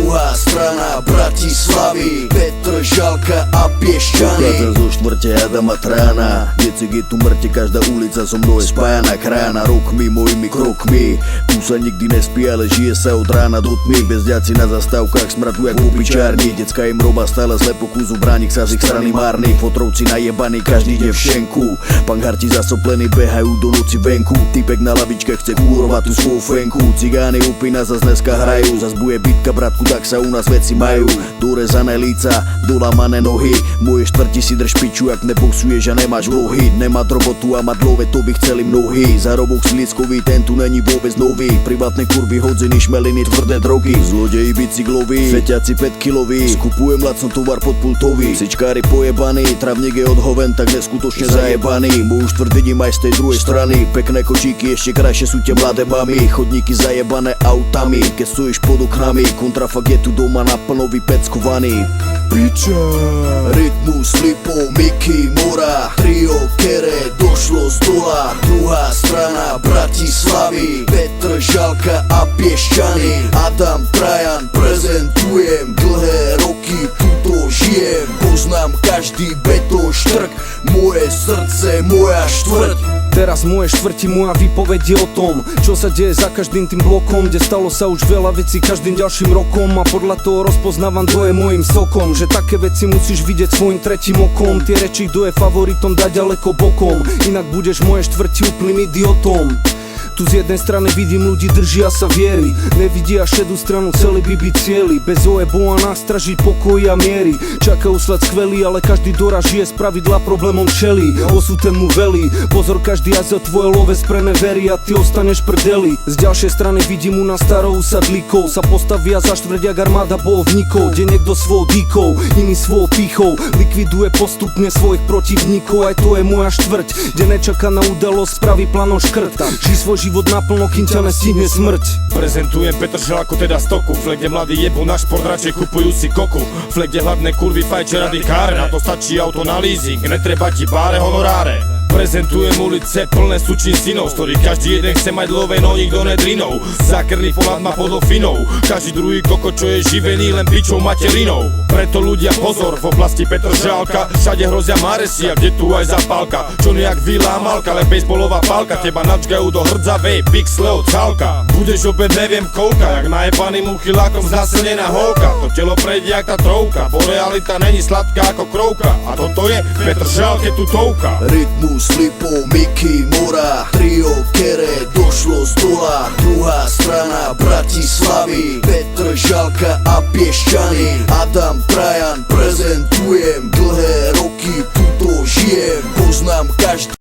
druhá strana Bratislavy, Petr Žalka a Piešťany. Pochádza zo štvrte Adama Trána, Decek je tu mŕte, každá ulica so mnou je spájana krána. Rokmi, mojimi krokmi, tu sa nikdy nespí, ale žije sa od rána do tmy. Bezďaci na zastávkach smradu jak opičárni, decka im roba stále zle pokusu, bránik sa z ich strany márny. Fotrovci najebaní, každý ide v šenku, pangarti zasoplení behajú do noci venku. Typek na lavičke chce kúrovať tú svoju fenku, cigány upína zas dneska hrajú, zas bude bitka bratku, tak sa u nás veci majú. Dorezané líca, dolamané nohy, moje štvrti si drž piču, ak neboxuješ a nemáš vlohy. Nemá robotu a mať love, to by chceli mnohí. Zárobok slieckový, ten tu není vôbec nový, privátne kurvy, hodziny, šmeliny, tvrdé drogy, zlodeji bicykloví, feťaci 5 kiloví, skupujem lacno tovar pod pultový. Sičkári pojebaní, travník je odhoven, tak neskutočne zajebaný. Moju štvrť vidím aj z tej druhej strany, pekné kočíky, ešte krajšie sú tie mladé mami. Chodníky zajebané autami, keď stojíš pod oknami, kontrafakt je tu doma naplno vypeckovaný. Piče, Rytmus, Lipo, Miky, Mora, trio, kere došlo z dola, druhá strana Bratislavy, Petr Žalka a Piešťany. Adam Trajan prezentujem, dlhé roky tuto žijem, poznám každý betón štrk, moje srdce, moja štvrť. Teraz moje štvrti, moja výpoveď je o tom, čo sa deje za každým tým blokom, kde stalo sa už veľa vecí každým ďalším rokom. A podľa toho rozpoznávam, kto je môjim sokom, že také veci musíš vidieť svojim tretím okom. Tie reči, kto je favoritom, dá ďaleko bokom, inak budeš moje štvrti úplným idiotom. Tu z jednej strany vidím ľudí, držia sa viery, nevidia šedú stranu, celý by byť cieli. Bez ojebov a nástražiť pokoji a miery, čakajú sled skvelý, ale každý doraz žije z pravidla problémom čelí. Osud ten mu velí, pozor každý aj za tvoje love sprene verí a ty ostaneš prdeli. Z ďalšej strany vidím u nás starou usadlíkov, sa postavia za štvrť jak armáda bojovníkov, kde niekto svojou dýkou, iný svojou pýchou likviduje postupne svojich protivníkov. Aj to je moja štvrť, kde nečakaná udalosť spraví planom škrt. Žij svoj život naplno, kým ťa nestihne smrť. Prezentujem Petr Žalko, teda stoku, flek, kde mladí jebú na šport, radšej kupujú si koku. Flek, kde hladné kurvy, fajče, rady káre, na to stačí auto na leasing, netreba ti báre, honoráre. Prezentujem ulice plné sučín synov, z ktorých každý jeden chce mať love, no nikto nedrinou. Zákerný pohľad má podofinov, každý druhý koko, čo je živený len pičou materinou. Preto ľudia pozor, v oblasti Petr Žalka všade hrozia maresi, a kde tu aj zapálka, čo nejak vylámalka, ale bejsbolová pálka, teba načkajú do hrdzavej pixle od cálka. Budeš opäť neviem koľka, jak najebaným uchylákom znásilnená holka. To telo prejde jak tá trovka, bo realita není sladká ako krovka, a toto je Petr Žalke tutovka. Rytmus, Lipo, Miky, Mora, trio, kere došlo z dola, druhá strana Bratislavy, Petr Žalka a Piešťany. Adam Trajan